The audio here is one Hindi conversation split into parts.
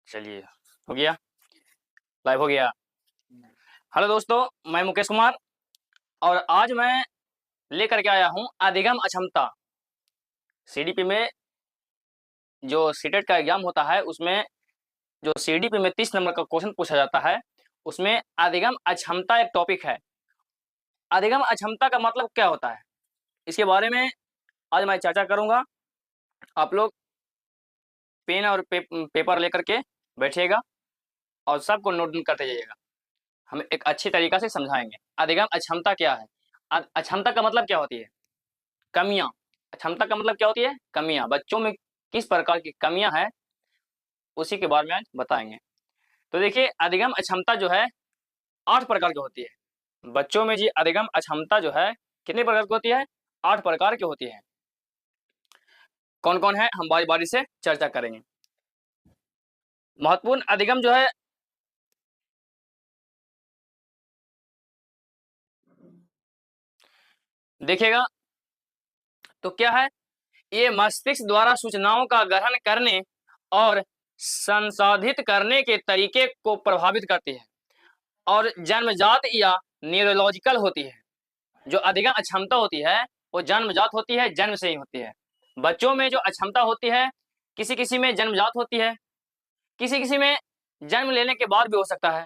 चलिए, हो गया, लाइव हो गया। हेलो दोस्तों, मैं मुकेश कुमार और आज मैं लेकर के आया हूँ अधिगम अक्षमता। सीडीपी में जो सीटेट का एग्जाम होता है उसमें जो सीडीपी में 30 नंबर का क्वेश्चन पूछा जाता है उसमें अधिगम अक्षमता एक टॉपिक है। अधिगम अक्षमता का मतलब क्या होता है, इसके बारे में आज मैं चर्चा करूंगा। आप लोग पेन और पेपर लेकर के बैठिएगा और सबको नोट डाउन करते जाइएगा। हम एक अच्छी तरीका से समझाएंगे अधिगम अक्षमता क्या है। अक्षमता का मतलब क्या होती है? कमियां। अक्षमता का मतलब क्या होती है? कमियां। बच्चों में किस प्रकार की कमियां हैं उसी के बारे में आज बताएंगे। तो देखिए, अधिगम अक्षमता जो है 8 प्रकार की होती है। बच्चों में जी अधिगम अक्षमता जो है कितने प्रकार की होती है? 8 प्रकार की होती है। कौन कौन है हम बारी बारी से चर्चा करेंगे। महत्वपूर्ण अधिगम जो है देखिएगा तो क्या है, ये मस्तिष्क द्वारा सूचनाओं का ग्रहण करने और संसाधित करने के तरीके को प्रभावित करती है और जन्मजात या न्यूरोलॉजिकल होती है। जो अधिगम अक्षमता होती है वो जन्मजात होती है, जन्म से ही होती है। बच्चों में जो अक्षमता होती है किसी किसी में जन्मजात होती है, किसी किसी में जन्म लेने के बाद भी हो सकता है।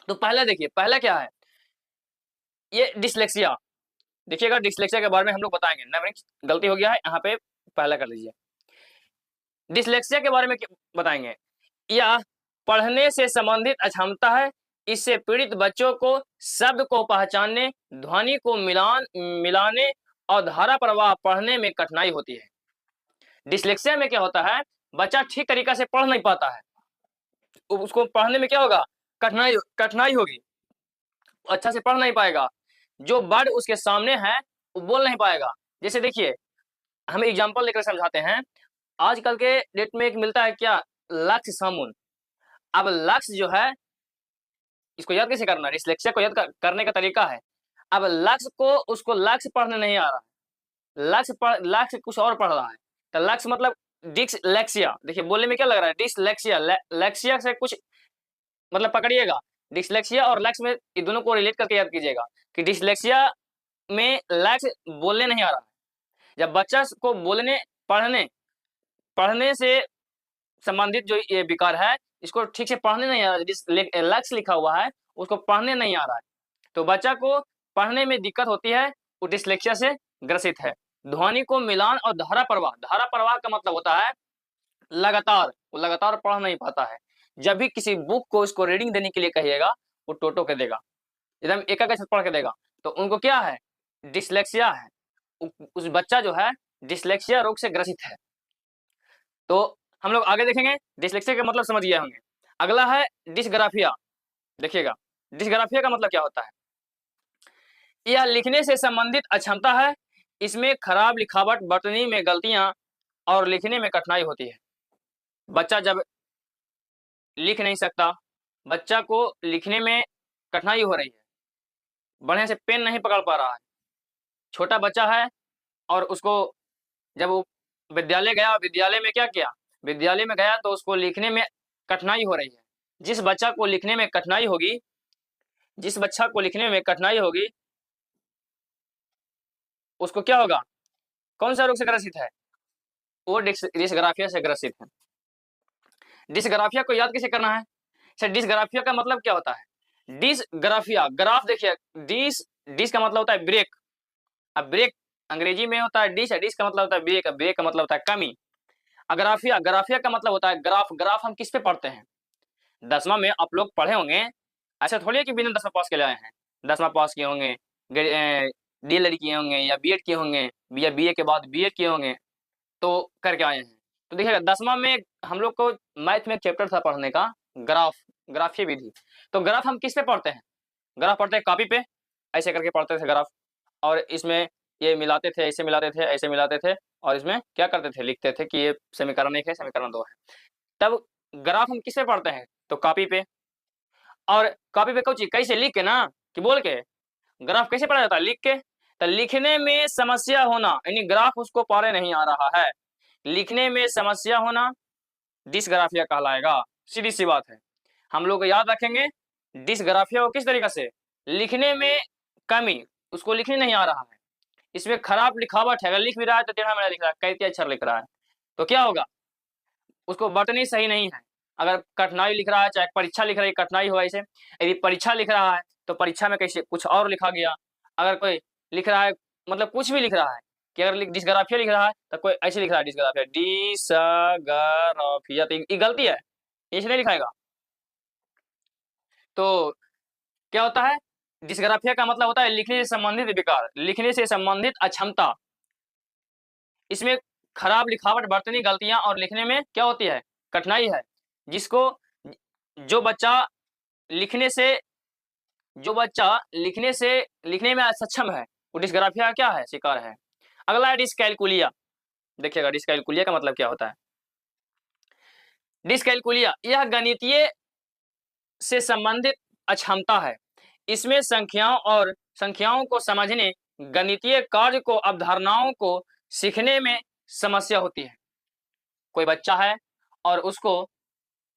तो पहले देखिए, पहला क्या है, ये डिसलेक्सिया। देखिएगा, डिसलेक्सिया के बारे में हम लोग बताएंगे। नहीं, गलती हो गया है, यहाँ पे पहला कर लीजिए। डिसलेक्सिया के बारे में बताएंगे। यह पढ़ने से संबंधित अक्षमता है। इससे पीड़ित बच्चों को शब्द को पहचानने, ध्वनि को मिलाने और धारा प्रवाह पढ़ने में कठिनाई होती है। डिसलेक्सिया में क्या होता है, बच्चा ठीक तरीका से पढ़ नहीं पाता है, उसको पढ़ने में क्या होगा, कठिनाई होगी, अच्छा से पढ़ नहीं पाएगा। जो वर्ड उसके सामने है वो बोल नहीं पाएगा। जैसे देखिए, हम एग्जाम्पल लेकर समझाते हैं। आजकल के डेट में एक मिलता है क्या, लक्ष्य समून। अब लक्ष्य जो है इसको याद कैसे करना है, डिसलेक्सिया को याद करने का तरीका है। अब लक्ष्य को उसको लक्ष्य पढ़ने नहीं आ रहा है, लक्ष्य कुछ और पढ़ रहा है। तो लक्ष्य मतलब डिसलेक्सिया। देखिए बोलने में क्या लग रहा है, डिसलेक्सिया। लेक्सिया से कुछ मतलब पकड़िएगा। डिसलेक्सिया और लक्ष्य में ये दोनों को रिलेट करके याद कीजिएगा कि डिसलेक्सिया में लक्ष्य बोलने नहीं आ रहा है। जब बच्चा को बोलने पढ़ने पढ़ने से संबंधित जो ये विकार है इसको ठीक से पढ़ने नहीं आ रहा है, लक्ष्य लिखा हुआ है उसको पढ़ने नहीं आ रहा है, तो बच्चा को पढ़ने में दिक्कत होती है, वो डिसलेक्सिया से ग्रसित है। ध्वनि को मिलान और धारा प्रवाह का मतलब होता है लगातार, वो लगातार पढ़ नहीं पाता है। जब भी किसी बुक को उसको रीडिंग देने के लिए कहिएगा वो टोटो के देगा, एकदम एक एक पढ़ के देगा। तो उनको क्या है, डिसलेक्सिया है। उस बच्चा जो है डिसलेक्सिया रोग से ग्रसित है। तो हम लोग आगे देखेंगे, डिसलेक्सिया का मतलब समझ गए होंगे। अगला है डिसग्राफिया। देखिएगा, डिसग्राफिया का मतलब क्या होता है, यह लिखने से संबंधित अक्षमता है। इसमें खराब लिखावट, बटनी में गलतियां और लिखने में कठिनाई होती है। बच्चा जब लिख नहीं सकता, बच्चा को लिखने में कठिनाई हो रही है, बढ़िया से पेन नहीं पकड़ पा रहा है, छोटा बच्चा है और उसको जब वो विद्यालय गया, विद्यालय में क्या किया, विद्यालय में गया तो उसको लिखने में कठिनाई हो रही है। जिस बच्चा को लिखने में कठिनाई होगी, जिस बच्चा को लिखने में कठिनाई होगी उसको क्या होगा, कौन सा रोग से ग्रसित है, वो डिसग्राफिया से ग्रसित है। डिसग्राफिया को याद कैसे करना है, सर डिसग्राफिया का मतलब क्या होता है, डिसग्राफिया, ग्राफ देखिए, डिस का मतलब होता है ब्रेक। अब ब्रेक अंग्रेजी में होता है डिस, डिस का मतलब होता है ब्रेक, ब्रेक का मतलब होता है कमी। अग्राफिया, ग्राफिया का मतलब होता है ग्राफ। ग्राफ हम किस पे पढ़ते हैं, 10वां में आप लोग पढ़े होंगे। ऐसा थोड़ी है कि बिना 10वां पास के आए हैं, 10वां पास किए होंगे, डीएलएड किए होंगे या बीएड किए होंगे या बीए के बाद बीएड किए होंगे तो करके आए हैं। तो देखिएगा 10वां में हम लोग को मैथ में एक चैप्टर था पढ़ने का, ग्राफ, ग्राफीय विधि। तो ग्राफ हम किस पे पढ़ते हैं, ग्राफ पढ़ते हैं कॉपी पे, ऐसे करके पढ़ते थे ग्राफ, और इसमें ये मिलाते थे, ऐसे मिलाते थे, ऐसे मिलाते थे, और इसमें क्या करते थे, लिखते थे कि ये समीकरण 1 है, समीकरण 2 है। तब ग्राफ हम किस पे पढ़ते हैं, तो कॉपी पे। और कॉपी पे कुछ कैसे, लिख के ना कि बोल के, ग्राफ कैसे पढ़ा जाता है, लिख के। तो लिखने में समस्या होना, यानी ग्राफ उसको पढ़े नहीं आ रहा है, लिखने में समस्या होना डिसग्राफिया कहलाएगा। सीधी सी बात है। हम लोग याद रखेंगे डिस्ग्राफिया को किस तरीके से, लिखने में कमी, उसको लिखने नहीं आ रहा है, इसमें खराब लिखावट है, अगर लिख भी रहा है तो टेढ़ा मेढ़ा लिख रहा है, कैसे अक्षर लिख रहा है, तो क्या होगा, उसको वर्तनी सही नहीं है। अगर कठिनाई लिख रहा है, चाहे परीक्षा लिख रहा है, कठिनाई हुआ इसे, यदि परीक्षा लिख रहा है तो परीक्षा में कैसे कुछ और लिखा गया, अगर कोई लिख रहा है मतलब कुछ भी लिख रहा है कि अगर डिस्ग्राफिया लिख रहा है तो कोई ऐसे लिख रहा है डिस्ग्राफिया, डिसग्राफिया, तो ये गलती है, ऐसे नहीं लिखाएगा। तो क्या होता है, डिस्ग्राफिया का मतलब होता है लिखने से संबंधित विकार, लिखने से संबंधित अक्षमता, इसमें खराब लिखावट, वर्तनी गलतियां और लिखने में क्या होती है, कठिनाई है, जिसको जो बच्चा लिखने से जो बच्चा लिखने में असक्षम है वो डिस्ग्राफिया का क्या है, शिकार है। अगला है डिसकैलकुलिया। देखिएगा डिसकैलकुलिया का मतलब क्या होता है। डिसकैलकुलिया यह गणितीय से संबंधित अक्षमता है, इसमें संख्याओं को समझने, गणितीय कार्य को, अवधारणाओं को सीखने में समस्या होती है। कोई बच्चा है और उसको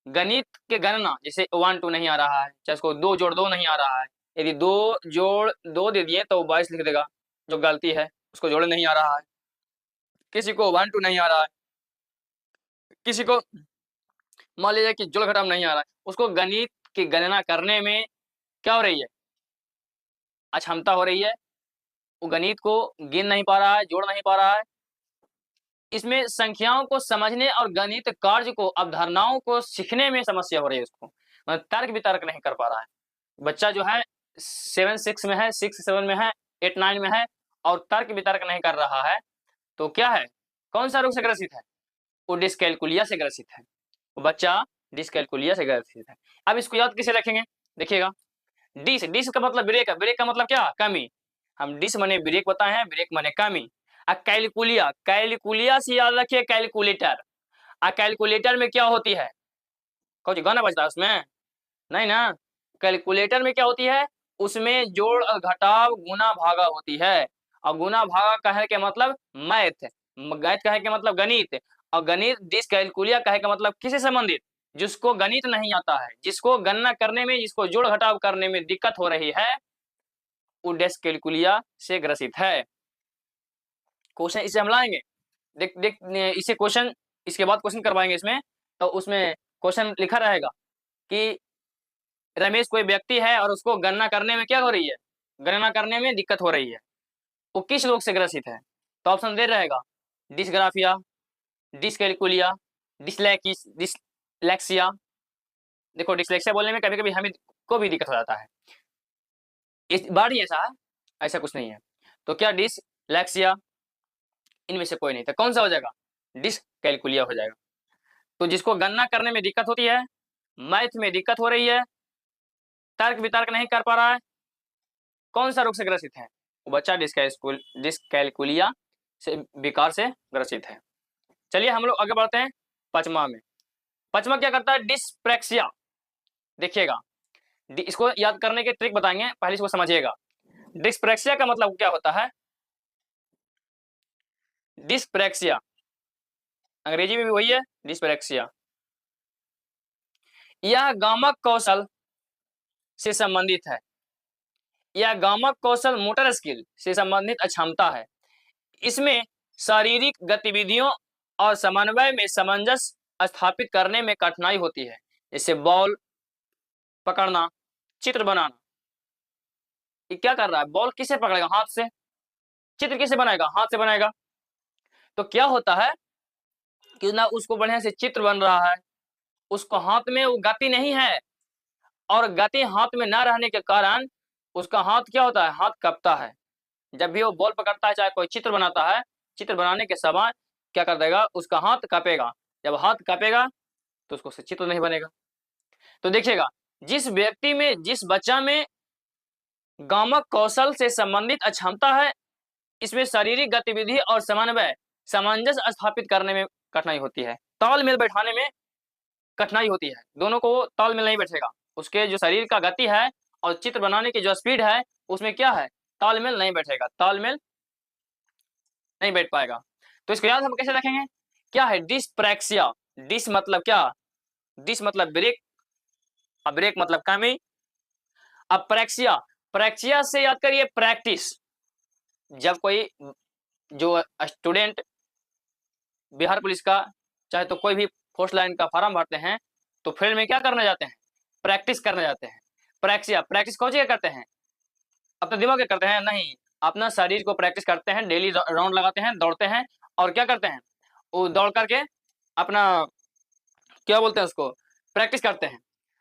गणित के गणना, जैसे 1 2 नहीं आ रहा है, चाहे उसको 2 जोड़ 2 नहीं आ रहा है, यदि 2 जोड़ 2 दे दिए तो 22 लिख देगा, जो गलती है, उसको जोड़ने नहीं आ रहा है। किसी को 1 2 नहीं आ रहा है, किसी को मान लीजिए कि जोड़ घटाव नहीं आ रहा है, उसको गणित की गणना करने में क्या हो रही है, अक्षमता हो रही है, वो गणित को गिन नहीं पा रहा है, जोड़ नहीं पा रहा है। इसमें संख्याओं को समझने और गणित कार्य को, अवधारणाओं को सीखने में समस्या हो रही है उसको, मतलब तर्क वितर्क नहीं कर पा रहा है। बच्चा जो है 7 6 में है, 6 7 में है, 8 9 में है और तर्क वितर्क नहीं कर रहा है, तो क्या है, कौन सा रोग से ग्रसित है, वो डिस्कैलकुलिया से ग्रसित है, वो बच्चा डिस्कैलकुलिया से ग्रसित है। अब इसको याद कैसे रखेंगे, देखिएगा, डिस का मतलब ब्रेक है, ब्रेक का मतलब क्या, कमी, हम डिस माने ब्रेक बताए हैं, ब्रेक माने कमी। कैलकुलिया, कैलकुलिया से याद रखिए कैलकुलेटर, कैलकुलेटर में क्या होती है, कुछ गाना बजता है उसमें, नहीं ना, कैलकुलेटर में क्या होती है, उसमें जोड़ और घटाव, गुना भागा होती है, और गुना भागा कहे के मतलब मैथ, मैथ कहे के मतलब गणित, और गणित डिसकैलकुलिया कहे का मतलब किससे संबंधित, जिसको गणित नहीं आता है, जिसको गणना करने में, जिसको जोड़ घटाव करने में दिक्कत हो रही है, वो डिसकैलकुलिया से ग्रसित है। क्वेश्चन इसे हम लाएंगे, देख देख इसे क्वेश्चन, इसके बाद क्वेश्चन करवाएंगे इसमें, तो उसमें क्वेश्चन लिखा रहेगा कि रमेश कोई व्यक्ति है और उसको गणना करने में क्या हो रही है, गणना करने में दिक्कत हो रही है, वो किस रोग से ग्रसित है, तो ऑप्शन दे रहेगा डिसग्राफिया, डिसकैलकुलिया, डिसलेक्सिया। देखो डिसलेक्सिया बोलने में कभी कभी हमें को भी दिक्कत हो जाता है, इस बार ही ऐसा है, ऐसा कुछ नहीं है, तो क्या डिसलेक्सिया, इनमें से कोई नहीं था, कौन सा हो जाएगा, डिसकैलकुलिया हो जाएगा। तो जिसको गणना करने में दिक्कत होती है, मैथ में दिक्कत हो रही है, तर्क वितर्क नहीं कर पा रहा है, कौन सा रोग से ग्रसित है, वो बच्चा डिसकैलकुलिया से, विकार से ग्रसित है। चलिए हम लोग आगे बढ़ते हैं पचमा में। पचमा क्या करता है, डिस्प्रैक्सिया। देखिएगा इसको याद करने के ट्रिक बताएंगे, पहले इसको समझिएगा। डिस्प्रैक्सिया का मतलब क्या होता है, डिस्प्रैक्सिया अंग्रेजी में भी वही है, डिस्प्रैक्सिया, यह गामक कौशल से संबंधित है, यह गामक कौशल मोटर स्किल से संबंधित अक्षमता है, इसमें शारीरिक गतिविधियों और समन्वय में सामंजस्य स्थापित करने में कठिनाई होती है, जैसे बॉल पकड़ना, चित्र बनाना। ये क्या कर रहा है, बॉल किसे पकड़ेगा, हाथ से, चित्र किसे बनाएगा, हाथ से बनाएगा, तो क्या होता है कि ना उसको बढ़िया से चित्र बन रहा है, उसको हाथ में वो गति नहीं है, और गति हाथ में ना रहने के कारण उसका हाथ क्या होता है, हाथ कपता है, जब भी वो बॉल पकड़ता है, चाहे कोई चित्र बनाता है, चित्र बनाने के समय क्या कर देगा, उसका हाथ कांपेगा, जब हाथ कांपेगा तो उसको से चित्र नहीं बनेगा। तो देखिएगा जिस व्यक्ति में, जिस बच्चा में गामक कौशल से संबंधित अक्षमता है, इसमें शारीरिक गतिविधि और समन्वय, सामंजस्य स्थापित करने में कठिनाई होती है, तालमेल बैठाने में कठिनाई होती है, दोनों को तालमेल नहीं बैठेगा, उसके जो शरीर का गति है और चित्र बनाने की जो स्पीड है उसमें क्या है, तालमेल नहीं बैठेगा, तालमेल नहीं बैठ पाएगा। तो इसको याद हम कैसे रखेंगे, क्या है डिस्प्रैक्सिया, डिस मतलब क्या, डिस मतलब ब्रेक, अब ब्रेक मतलब कमी। अब प्रेक्सिया, प्रेक्सिया से याद करिए प्रैक्टिस। जब कोई जो स्टूडेंट बिहार पुलिस का चाहे तो कोई भी फोर्स लाइन का फॉर्म भरते हैं तो फील्ड में क्या करने जाते हैं, प्रैक्टिस करने जाते हैं। प्रैक्सिया, प्रैक्टिस कौन सी करते हैं, अपने दिमाग के करते हैं नहीं, अपना शरीर को प्रैक्टिस करते हैं, डेली राउंड लगाते हैं, दौड़ते हैं और क्या करते हैं, वो दौड़ करके अपना क्या बोलते हैं उसको, प्रैक्टिस करते हैं।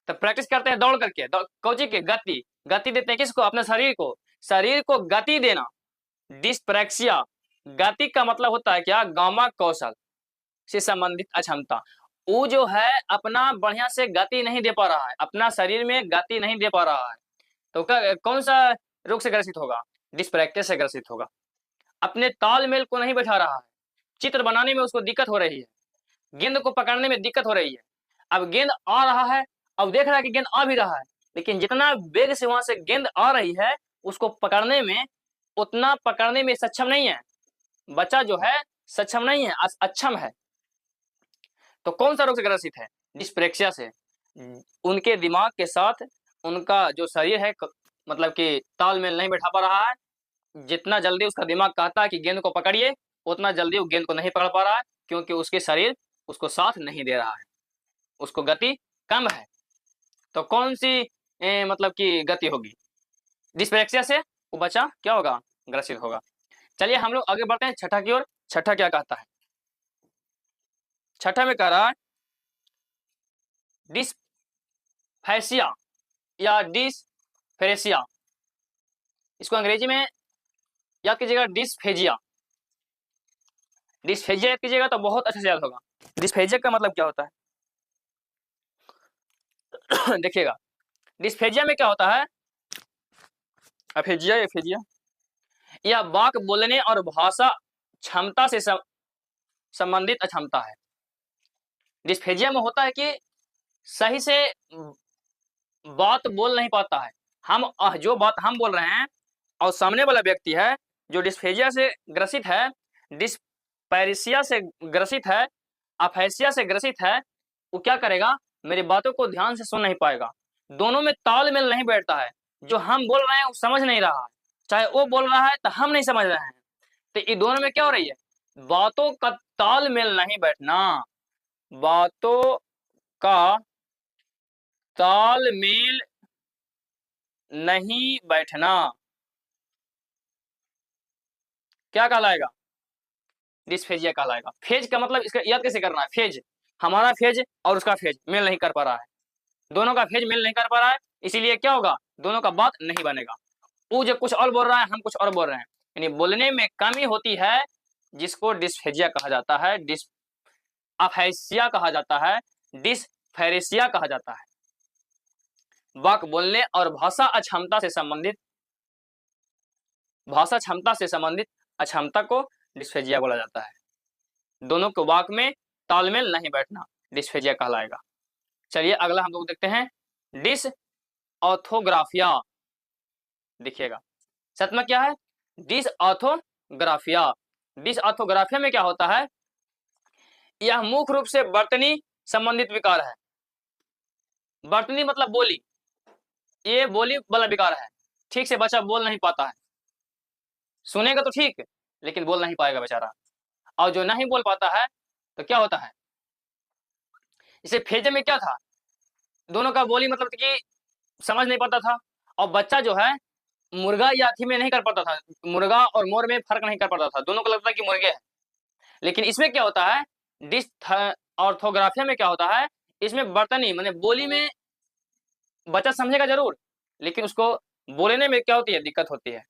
तो प्रैक्टिस करते हैं दौड़ करके, कोची के गति, गति देते हैं किसको, अपने शरीर को, शरीर को गति देना। डिस्प्रैक्सिया, गति का मतलब होता है क्या, गामा कौशल से संबंधित अक्षमता। वो जो है अपना बढ़िया से गति नहीं दे पा रहा है, अपना शरीर में गति नहीं दे पा रहा है, तो कौन सा रोग से ग्रसित होगा, डिस्प्रैक्टिस से ग्रसित होगा। अपने तालमेल को नहीं बैठा रहा है, चित्र बनाने में उसको दिक्कत हो रही है, गेंद को पकड़ने में दिक्कत हो रही है। अब गेंद आ रहा है, अब देख रहा है कि गेंद आ भी रहा है, लेकिन जितना वेग से वहां से गेंद आ रही है उसको पकड़ने में, उतना पकड़ने में सक्षम नहीं है, बच्चा जो है सक्षम नहीं है, अक्षम है। तो कौन सा रोग से ग्रसित है, डिस्प्रेक्सिया से। उनके दिमाग के साथ उनका जो शरीर है मतलब कि तालमेल नहीं बैठा पा रहा है। जितना जल्दी उसका दिमाग कहता है कि गेंद को पकड़िए, उतना जल्दी वो गेंद को नहीं पकड़ पा रहा है, क्योंकि उसके शरीर उसको साथ नहीं दे रहा है, उसको गति कम है। तो कौन सी मतलब कि गति होगी, डिस्प्रेक्सिया से वो बच्चा क्या होगा, ग्रसित होगा। चलिए हम लोग आगे बढ़ते हैं छठा की ओर। छठा क्या कहता है, छठा में कह रहा है डिस्फेसिया या डिस्फेरेसिया, इसको अंग्रेजी में याद कीजिएगा डिस्फेजिया। डिस्फेजिया याद कीजिएगा तो बहुत अच्छे से याद होगा। डिस्फेजिया का मतलब क्या होता है देखिएगा, डिस्फेजिया में क्या होता है, अफेजिया, एफेजिया, यह वाक बोलने और भाषा क्षमता से संबंधित अक्षमता है। डिस्फेजिया में होता है कि सही से बात बोल नहीं पाता है, हम जो बात हम बोल रहे हैं और सामने वाला व्यक्ति है जो डिस्फेजिया से ग्रसित है, डिस्पैरिसिया से ग्रसित है, अफेसिया से ग्रसित है, वो क्या करेगा, मेरी बातों को ध्यान से सुन नहीं पाएगा, दोनों में तालमेल नहीं बैठता है, जो हम बोल रहे हैं वो समझ नहीं रहा है, चाहे वो बोल रहा है तो हम नहीं समझ रहे हैं। तो ये दोनों में क्या हो रही है, बातों का तालमेल नहीं बैठना, बातों का तालमेल नहीं बैठना क्या कहलाएगा, डिस्फेजिया कहलाएगा। फेज का मतलब इसका याद कैसे करना है, फेज, हमारा फेज और उसका फेज मेल नहीं कर पा रहा है, दोनों का फेज मेल नहीं कर पा रहा है, इसीलिए क्या होगा, दोनों का बात नहीं बनेगा। वो जो कुछ और बोल रहा है, हम कुछ और बोल रहे हैं, यानी बोलने में कमी होती है, जिसको डिस्फेजिया कहा जाता है, अफेसिया कहा जाता है, डिस्फेरेसिया कहा जाता है। वाक बोलने और भाषा अक्षमता से संबंधित, भाषा क्षमता से संबंधित अक्षमता को डिस्फेजिया बोला जाता है। दोनों के वाक में तालमेल नहीं बैठना डिस्फेजिया कहलाएगा। चलिए अगला हम लोग देखते हैं डिसऑर्थोग्राफिया। देखिएगा सातवां क्या है, डिसऑर्थोग्राफिया। डिसऑर्थोग्राफिया में क्या होता है, यह मुख्य रूप से वर्तनी संबंधित विकार है। वर्तनी मतलब बोली, ये बोली वाला विकार है, ठीक से बच्चा बोल नहीं पाता है, सुनेगा तो ठीक लेकिन बोल नहीं पाएगा बेचारा। और जो नहीं बोल पाता है तो क्या होता है, इसे फेजे में क्या था, दोनों का बोली मतलब कि समझ नहीं पाता था, और बच्चा जो है मुर्गा या अथी में नहीं कर पाता था, मुर्गा और मोर में फर्क नहीं कर पाता था, दोनों को लगता है कि मुर्गे है। लेकिन इसमें क्या होता है, डिसऑर्थोग्राफिया में क्या होता है, इसमें वर्तनी माने बोली में बच्चा समझेगा जरूर, लेकिन उसको बोलने में क्या होती है, दिक्कत होती है,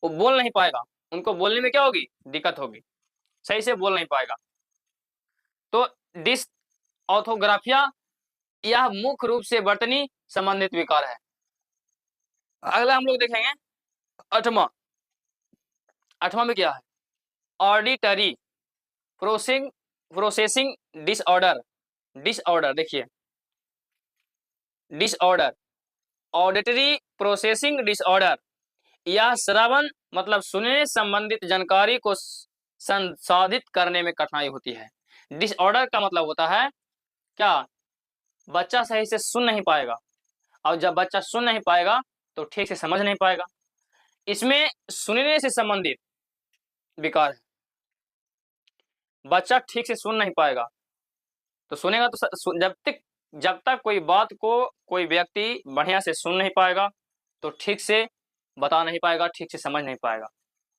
वो बोल नहीं पाएगा, उनको बोलने में क्या होगी, दिक्कत होगी, सही से बोल नहीं पाएगा। तो डिसऑर्थोग्राफिया यह मुख्य रूप से वर्तनी संबंधित विकार है। अगला हम लोग देखेंगे आठवां। आठवां में क्या है, ऑडिटरी प्रोसेसिंग डिसऑर्डर। डिसऑर्डर देखिए, डिसऑर्डर, ऑडिटरी प्रोसेसिंग डिसऑर्डर, यह श्रवण मतलब सुनने संबंधित जानकारी को संसाधित करने में कठिनाई होती है। डिसऑर्डर का मतलब होता है क्या, बच्चा सही से सुन नहीं पाएगा, और जब बच्चा सुन नहीं पाएगा तो ठीक से समझ नहीं पाएगा। इसमें सुनने से संबंधित विकार है। बच्चा ठीक से सुन नहीं पाएगा तो सुनेगा तो जब तक कोई बात को कोई व्यक्ति बढ़िया से सुन नहीं पाएगा तो ठीक से बता नहीं पाएगा, ठीक से समझ नहीं पाएगा।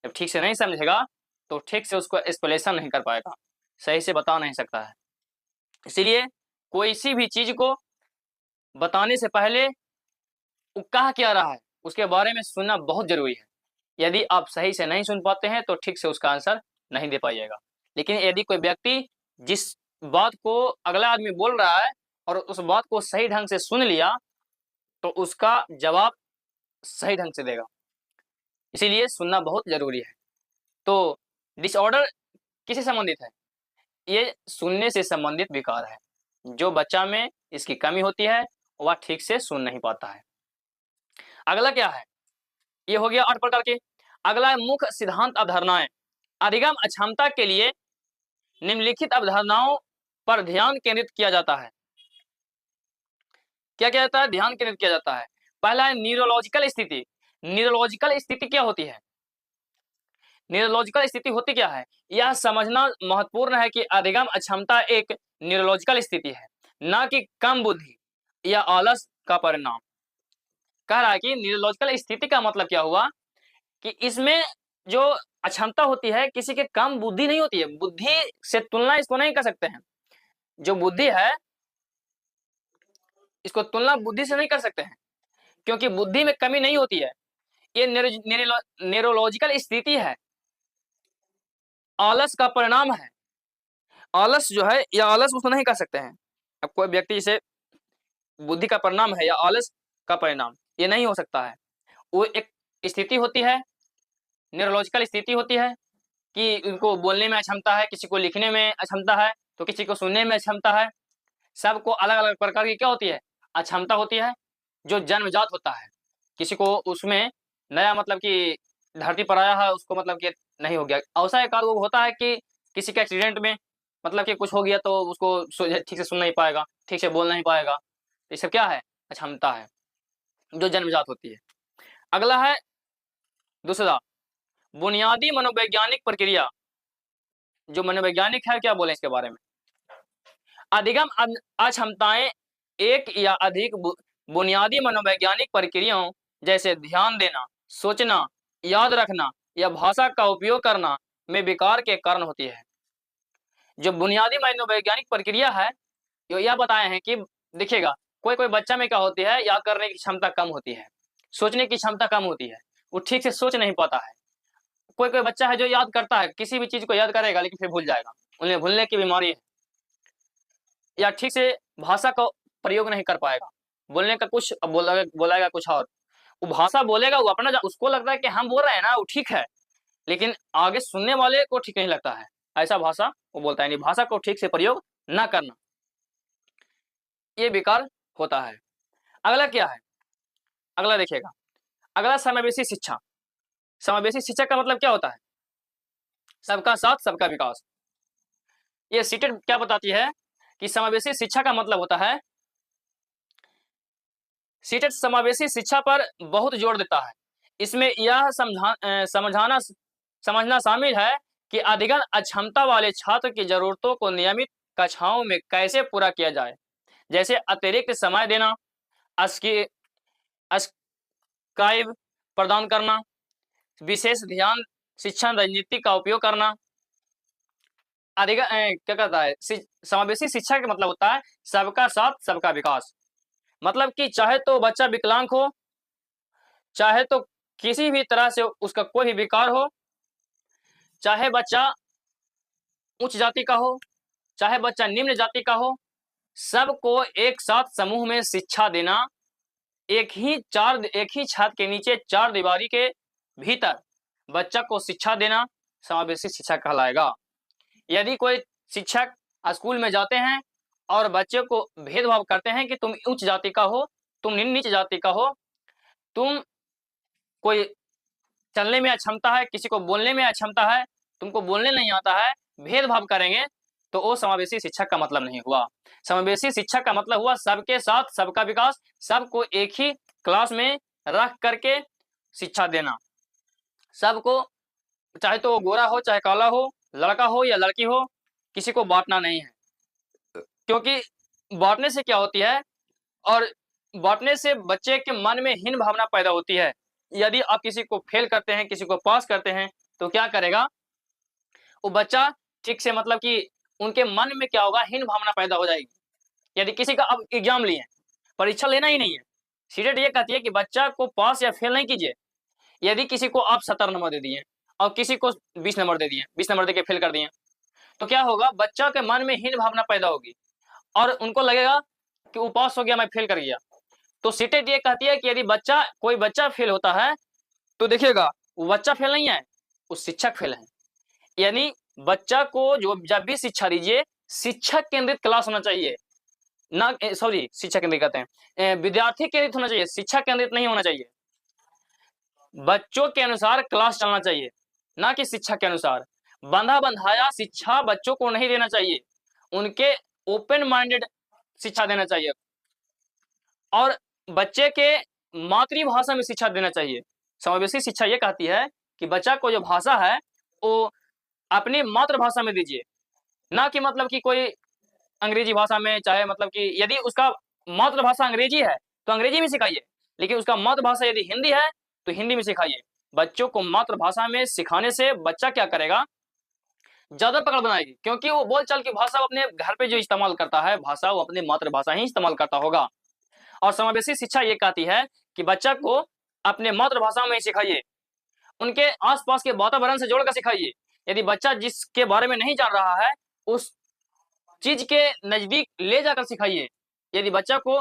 जब ठीक से नहीं समझेगा तो ठीक से उसको एक्सप्लेनेशन नहीं कर पाएगा, सही से बता नहीं सकता है। इसीलिए कोई सी भी चीज को बताने से पहले वो कहा क्या रहा है उसके बारे में सुनना बहुत जरूरी है। यदि आप सही से नहीं सुन पाते हैं तो ठीक से उसका आंसर नहीं दे पाइएगा। लेकिन यदि कोई व्यक्ति जिस बात को अगला आदमी बोल रहा है और उस बात को सही ढंग से सुन लिया तो उसका जवाब सही ढंग से देगा। इसीलिए सुनना बहुत जरूरी है। तो डिसऑर्डर किससे संबंधित है? ये सुनने से संबंधित विकार है। जो बच्चा में इसकी कमी होती है वह ठीक से सुन नहीं पाता है। अगला क्या है? ये हो गया 8 प्रकार के। अगला है मुख्य सिद्धांत अवधारणाएं। अधिगम अक्षमता के लिए निम्नलिखित अवधारणाओं पर ध्यान केंद्रित किया जाता है। क्या किया जाता है? ध्यान केंद्रित किया जाता है। पहला है न्यूरोलॉजिकल स्थिति। न्यूरोलॉजिकल स्थिति क्या होती है? न्यूरोलॉजिकल स्थिति होती क्या है? यह समझना महत्वपूर्ण है कि अधिगम अक्षमता एक न्यूरोलॉजिकल स्थिति है, न कि कम बुद्धि या आलस का परिणाम। कह रहा है कि न्यूरोलॉजिकल स्थिति का मतलब क्या हुआ कि इसमें जो अक्षमता होती है किसी के कम बुद्धि नहीं होती है। बुद्धि से तुलना इसको नहीं कर सकते हैं। जो बुद्धि है इसको तुलना बुद्धि से नहीं कर सकते हैं, क्योंकि बुद्धि में कमी नहीं होती है। ये न्यूरोलॉजिकल स्थिति है, आलस का परिणाम है। आलस जो है या आलस उसको नहीं कर सकते हैं। अब कोई व्यक्ति जिसे बुद्धि का परिणाम है या आलस का परिणाम, ये नहीं हो सकता है। वो एक स्थिति होती है, न्यूरोलॉजिकल स्थिति होती है कि उनको बोलने में अक्षमता है, किसी को लिखने में अक्षमता है, तो किसी को सुनने में अक्षमता है। सबको अलग अलग प्रकार की क्या होती है? अक्षमता होती है, जो जन्मजात होता है। किसी को उसमें नया मतलब कि धरती पर आया है उसको मतलब कि नहीं हो गया। ऐसा एक आदमी होता है कि किसी के एक्सीडेंट में मतलब कि कुछ हो गया तो उसको ठीक से सुन नहीं पाएगा, ठीक से बोल नहीं पाएगा। ये सब क्या है? अक्षमता है जो जन्मजात होती है। अगला है दूसरा, बुनियादी मनोवैज्ञानिक प्रक्रिया। जो मनोवैज्ञानिक है क्या बोले इसके बारे में? अधिगम अक्षमताएं एक या अधिक बुनियादी मनोवैज्ञानिक प्रक्रियाओं जैसे ध्यान देना, सोचना, याद रखना या भाषा का उपयोग करना में विकार के कारण होती है। जो बुनियादी मनोवैज्ञानिक प्रक्रिया है जो यह बताए हैं कि देखिएगा कोई कोई बच्चा में क्या होती है, याद करने की क्षमता कम होती है, सोचने की क्षमता कम होती है, वो ठीक से सोच नहीं पाता है। कोई कोई बच्चा है जो याद करता है, किसी भी चीज को याद करेगा लेकिन फिर भूल जाएगा, उन्हें भूलने की बीमारी है। या ठीक से भाषा का प्रयोग नहीं कर पाएगा, बोलने का कुछ बोलेगा कुछ और। वो भाषा बोलेगा वो अपना, उसको लगता है कि हम बोल रहे हैं ना वो ठीक है, लेकिन आगे सुनने वाले को ठीक नहीं लगता है। ऐसा भाषा वो बोलता है नहीं। भाषा को ठीक से प्रयोग ना करना, ये विकार होता है। अगला क्या है? अगला देखिएगा, अगला समावेशी शिक्षा। समावेशी शिक्षा का मतलब क्या होता है? सबका साथ सबका विकास। ये सीटेट क्या बताती है कि समावेशी शिक्षा का मतलब होता है, सीटेट समावेशी शिक्षा पर बहुत जोर देता है। इसमें यह समझना शामिल है कि अधिगम अक्षमता वाले छात्र की जरूरतों को नियमित कक्षाओं में कैसे पूरा किया जाए, जैसे अतिरिक्त समय देना, अस्काइब प्रदान करना, विशेष ध्यान शिक्षण रणनीति का उपयोग करना। अधिगम क्या कहता है? समावेशी शिक्षा का मतलब होता है सबका साथ सबका विकास। मतलब कि चाहे तो बच्चा विकलांग हो, चाहे तो किसी भी तरह से उसका कोई भी विकार हो, चाहे बच्चा उच्च जाति का हो, चाहे बच्चा निम्न जाति का हो, सबको एक साथ समूह में शिक्षा देना, एक ही छत के नीचे चार दीवारी के भीतर बच्चा को शिक्षा देना समावेशी शिक्षा कहलाएगा। यदि कोई शिक्षक स्कूल में जाते हैं और बच्चे को भेदभाव करते हैं कि तुम उच्च जाति का हो, तुम नीच जाति का हो, तुम कोई चलने में अक्षमता है, किसी को बोलने में अक्षमता है, तुमको बोलने नहीं आता है, भेदभाव करेंगे तो वो समावेशी शिक्षा का मतलब नहीं हुआ। समावेशी शिक्षा का मतलब हुआ सबके साथ सबका विकास, सबको एक ही क्लास में रख करके शिक्षा देना। सबको, चाहे तो गोरा हो चाहे काला हो, लड़का हो या लड़की हो, किसी को बांटना नहीं है। क्योंकि बांटने से क्या होती है, और बांटने से बच्चे के मन में हीन भावना पैदा होती है। यदि आप किसी को फेल करते हैं, किसी को पास करते हैं, तो क्या करेगा वो बच्चा, ठीक से मतलब कि उनके मन में क्या होगा, हीन भावना पैदा हो जाएगी। यदि किसी का अब एग्जाम लिए, परीक्षा लेना ही नहीं है, सीटेट ये कहती है कि बच्चा को पास या फेल नहीं कीजिए। यदि किसी को आप 70 नंबर दे दिए और किसी को 20 नंबर दे दिए, 20 नंबर देके फेल कर दिए, तो क्या होगा, बच्चा के मन में हीन भावना पैदा होगी और उनको लगेगा कि वो पास हो गया, मैं फेल कर गया। तो सीटेट ये कहती है कि यदि बच्चा, कोई बच्चा फेल होता है, तो देखिएगा वो बच्चा फेल नहीं है, वो शिक्षक फेल है। यानी बच्चा को जो जब भी शिक्षा दीजिए, शिक्षक केंद्रित क्लास होना चाहिए, ना सॉरी शिक्षक केंद्रित कहते हैं, विद्यार्थी केंद्रित होना चाहिए, शिक्षक केंद्रित नहीं होना चाहिए। बच्चों के अनुसार क्लास चलना चाहिए, ना कि शिक्षा के अनुसार। बंधा बंधाया शिक्षा बच्चों को नहीं देना चाहिए, उनके ओपन माइंडेड शिक्षा देना चाहिए और बच्चे के मातृभाषा में शिक्षा देना चाहिए। समावेशी शिक्षा ये कहती है कि बच्चा को जो भाषा है वो अपनी मातृभाषा में दीजिए, ना कि मतलब कि कोई अंग्रेजी भाषा में, चाहे मतलब कि यदि उसका मातृभाषा अंग्रेजी है तो अंग्रेजी में सिखाइए, लेकिन उसका मातृभाषा यदि हिंदी है तो हिंदी में सिखाइए। बच्चों को मातृभाषा में सिखाने से बच्चा क्या करेगा, ज्यादा पकड़ बनाएगी, क्योंकि वो बोलचाल की भाषा वो अपने घर पे जो इस्तेमाल करता है, भाषा वो अपनी मातृभाषा ही इस्तेमाल करता होगा। और समावेशी शिक्षा ये कहती है कि बच्चा को अपने मातृभाषा में ही सिखाइए, उनके आसपास के वातावरण से जोड़कर सिखाइए। यदि बच्चा जिसके बारे में नहीं जान रहा है, उस चीज के नजदीक ले जाकर सिखाइए। यदि बच्चा को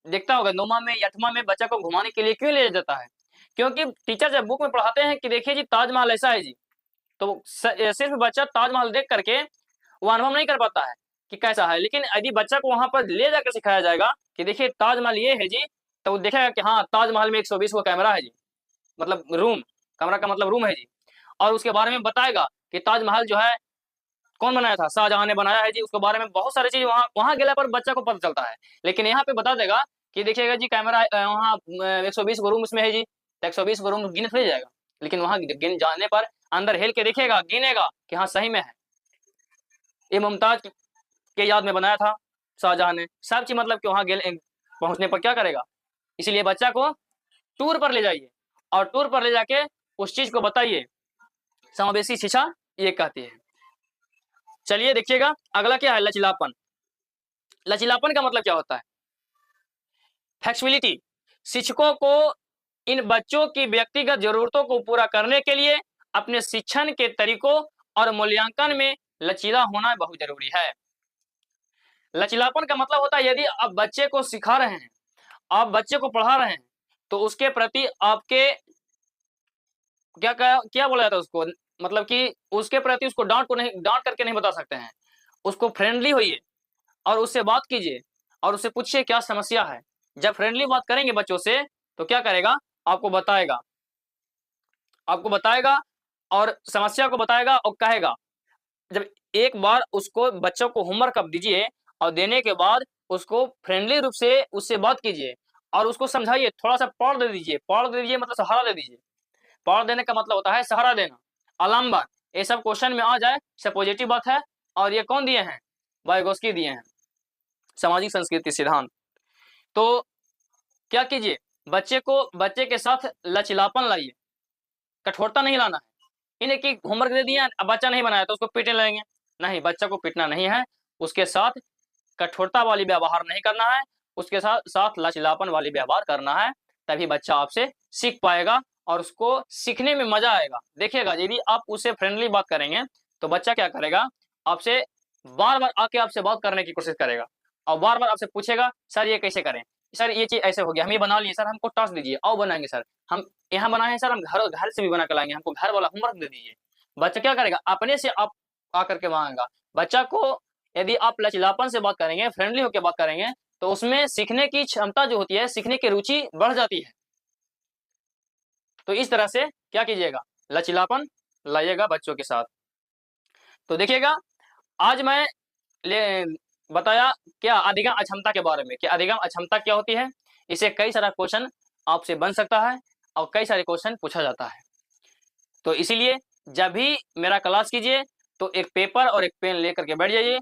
देखता होगा 9वां में 8वां में बच्चा को घुमाने के लिए क्यों ले जाता है, क्योंकि टीचर जब बुक में पढ़ाते हैं कि देखिए जी ताजमहल ऐसा है जी, तो सिर्फ बच्चा ताजमहल देख करके वो अनुभव नहीं कर पाता है कि कैसा है। लेकिन यदि बच्चा को वहां पर ले जाकर सिखाया जाएगा कि देखिए ताजमहल ये है जी, तो वो देखेगा कि हाँ ताजमहल में 120 का कैमरा है जी, मतलब रूम, कमरा का मतलब रूम है जी, और उसके बारे में बताएगा कि ताजमहल जो है कौन बनाया था, शाहजहां ने बनाया है जी। उसके बारे में बहुत सारी चीज वहाँ वहाँ गेला पर बच्चा को पता चलता है। लेकिन यहाँ पे बता देगा कि देखिएगा जी कैमरा वहाँ 120 गो रूम उसमें है जी, तो 120 गो रूम गिन थोड़ी जाएगा, लेकिन वहाँ गिन जाने पर अंदर हेल के देखेगा, गिनेगा कि हाँ सही में है, ये मुमताज के याद में बनाया था शाहजहां ने, सब चीज मतलब कि वहाँ पहुंचने पर क्या करेगा। इसीलिए बच्चा को टूर पर ले जाइए और टूर पर ले जाके उस चीज को बताइए। समावेशी शिक्षा ये कहती है। चलिए देखिएगा अगला क्या है, लचीलापन। लचीलापन का मतलब क्या होता है, फ्लेक्सिबिलिटी। शिक्षकों को इन बच्चों की व्यक्तिगत जरूरतों को पूरा करने के लिए अपने शिक्षण के तरीकों और मूल्यांकन में लचीला होना बहुत जरूरी है। लचीलापन का मतलब होता है यदि आप बच्चे को सिखा रहे हैं, आप बच्चे को पढ़ा रहे हैं, तो उसके प्रति आपके क्या क्या बोला जाता है उसको, मतलब कि उसके प्रति उसको डांट करके नहीं बता सकते हैं। उसको फ्रेंडली होइए और उससे बात कीजिए और उससे पूछिए क्या समस्या है। जब फ्रेंडली बात करेंगे बच्चों से तो क्या करेगा, आपको बताएगा, आपको बताएगा और समस्या को बताएगा और कहेगा। जब एक बार उसको बच्चों को होमवर्क आप दीजिए और देने के बाद उसको फ्रेंडली रूप से उससे बात कीजिए और उसको समझाइए, थोड़ा सा पढ़ दे दीजिए, पढ़ दे दीजिए मतलब सहारा दे दीजिए। पढ़ देने का मतलब होता है सहारा देना, अलामबाग, ये सब क्वेश्चन में आ जाए सब पॉजिटिव बात है। और ये कौन दिए हैं, वाइगोस्की दिए हैं, सामाजिक संस्कृति सिद्धांत। तो क्या कीजिए, बच्चे के साथ लचीलापन लाइए, कठोरता नहीं लाना है। इन्हें कि होमवर्क दे दिया अब बच्चा नहीं बनाया तो उसको पीटने लगेंगे, नहीं, बच्चा को पीटना नहीं है, उसके साथ कठोरता वाली व्यवहार नहीं करना है, उसके साथ साथ लचीलापन वाली व्यवहार करना है। तभी बच्चा आपसे सीख पाएगा और उसको सीखने में मजा आएगा। देखिएगा यदि आप उससे फ्रेंडली बात करेंगे तो बच्चा क्या करेगा, आपसे बार बार आके आपसे बात करने की कोशिश करेगा और बार बार आपसे पूछेगा सर ये कैसे करें, सर ये चीज ऐसे हो गया, हम ये बना लिए सर, हमको टास्क दीजिए, आओ बनाएंगे सर, हम यहाँ बनाए हैं सर, हम घर घर से भी बना कर लाएंगे, हमको घर वाला होमवर्क दे दीजिए। बच्चा क्या करेगा, अपने से आप आकर के मांगेगा। बच्चा को यदि आप लचीलापन से बात करेंगे, फ्रेंडली होकर बात करेंगे, तो उसमें सीखने की क्षमता जो होती है, सीखने की रुचि बढ़ जाती है। तो इस तरह से क्या कीजिएगा, लचीलापन लाइएगा बच्चों के साथ। तो देखिएगा आज मैं ले बताया क्या अधिगम अक्षमता के बारे में कि अधिगम अक्षमता क्या होती है। इसे कई सारा क्वेश्चन आपसे बन सकता है और कई सारे क्वेश्चन पूछा जाता है। तो इसीलिए जब भी मेरा क्लास कीजिए तो एक पेपर और एक पेन लेकर के बैठ जाइए,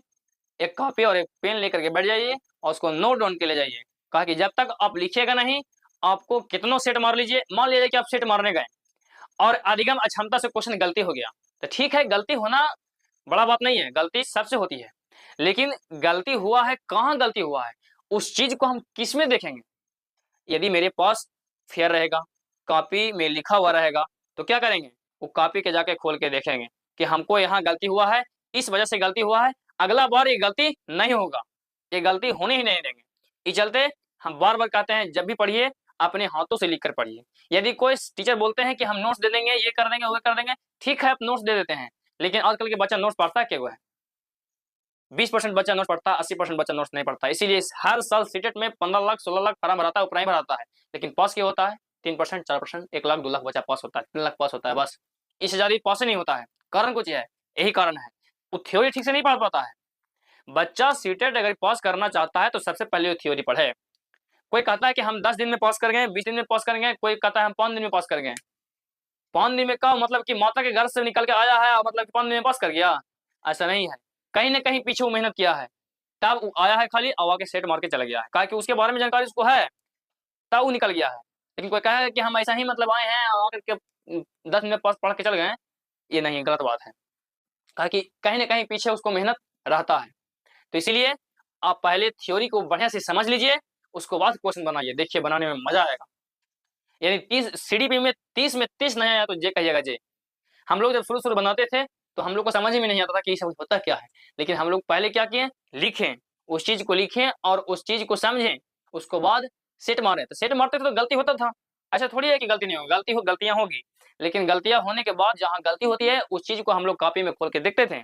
एक कॉपी और एक पेन लेकर के बैठ जाइए और उसको नोट डाउन के ले जाइए। कहा कि जब तक आप लिखिएगा नहीं, आपको कितनों सेट मार लीजिए, मान लीजिए कि आप सेट मारने गए और अधिगम अक्षमता से क्वेश्चन गलती हो गया, तो ठीक है, गलती होना बड़ा बात नहीं है, गलती सबसे होती है। लेकिन गलती हुआ है, कहाँ गलती हुआ है, उस चीज को हम किस में देखेंगे। यदि मेरे पास फेयर रहेगा, कॉपी में लिखा हुआ रहेगा, तो क्या करेंगे, वो कॉपी के जाके खोल के देखेंगे कि हमको यहाँ गलती हुआ है, इस वजह से गलती हुआ है, अगला बार ये गलती नहीं होगा, ये गलती होने ही नहीं देंगे। इस चलते हम बार बार कहते हैं जब भी पढ़िए अपने हाथों से लिख कर पढ़िए। यदि कोई टीचर बोलते हैं कि हम नोट्स दे देंगे, ये कर देंगे, वो कर देंगे, ठीक है आप नोट्स दे देते हैं, लेकिन आजकल के बच्चा नोट्स पढ़ता क्या हुआ है, 20% बच्चा नोट्स पढ़ता है, 80% बच्चा नोट्स नहीं पढ़ता। इसीलिए हर साल सीटेट में 15 लाख 16 लाख फॉर्म भराता है, प्राइम भराता है, लेकिन पास क्या होता है, 3% 4%, 1 लाख 2 लाख बच्चा पास होता है, 3 लाख पास होता है, बस इससे ज्यादा पास ही नहीं होता है। कारण कुछ है, यही कारण है, वो थ्योरी ठीक से नहीं पढ़ पाता है। बच्चा सीटेट अगर पास करना चाहता है तो सबसे पहले वो थ्योरी पढ़े। कोई कहता है कि हम 10 दिन में पास कर गए, 20 दिन में पास करेंगे, कोई कहता है हम 5 दिन में पास कर गए। 5 दिन में का मतलब कि माता के घर से निकल के आया है और मतलब कि 5 दिन में पास कर गया, ऐसा नहीं है। कहीं ना कहीं पीछे वो मेहनत किया है, तब वो आया है खाली और आके सेट मार के चला गया है, कहा कि उसके बारे में जानकारी उसको है, तब वो निकल गया है। लेकिन कोई कहे कि हम ऐसा ही मतलब आए हैं और आकर के 10 मिनट पास पढ़ के चल गए, ये नहीं, गलत बात है। कहा कि कहीं ना कहीं पीछे उसको मेहनत रहता है। तो इसीलिए आप पहले थ्योरी को बढ़िया से समझ लीजिए, उसको बाद क्वेश्चन बनाइए, देखिए बनाने में मजा आएगा। यानी 30 सीडीपी में 30 में 30 नहीं आया तो जे कहिएगा जे। हम लोग जब शुरू शुरू बनाते थे तो हम लोग को समझ ही में नहीं आता था कि ये सब होता क्या है, लेकिन हम लोग पहले क्या किए, लिखें, उस चीज को लिखें और उस चीज को समझें, उसको बाद सेट मारे। तो सेट मारते थे तो गलती होता था, ऐसा थोड़ी है कि गलती नहीं होगी, गलतियां होगी, लेकिन गलतियां होने के बाद जहाँ गलती होती है उस चीज को हम लोग कॉपी में खोल के देखते थे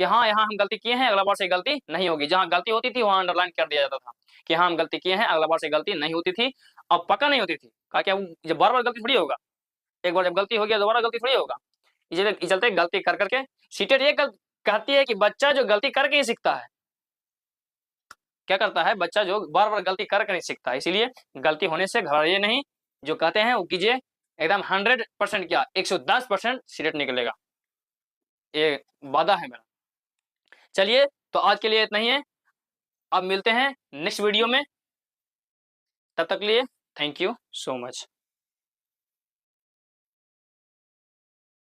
कि हाँ यहाँ हम गलती किए हैं, अगला बार से गलती नहीं होगी। जहाँ गलती होती थी वहाँ अंडरलाइन कर दिया जाता था कि हाँ हम गलती किए हैं, अगला बार से गलती नहीं होती थी। अब पक्का नहीं होती थी, कहा क्या जब बार बार गलती थोड़ी होगा, एक बार जब गलती हो गया दोबारा गलती थोड़ी होगा। इस चलते गलती कर करके सीटेट ये कहती है कि बच्चा जो गलती करके ही सीखता है, क्या करता है, बच्चा जो बार बार गलती करके नहीं सीखता है। इसीलिए गलती होने से घबराइए नहीं, जो कहते हैं वो कीजिए, एकदम 100% क्या 110% सीटेट निकलेगा, ये वादा है मेरा। चलिए तो आज के लिए इतना ही है, अब मिलते हैं नेक्स्ट वीडियो में, तब तक के लिए थैंक यू सो मच।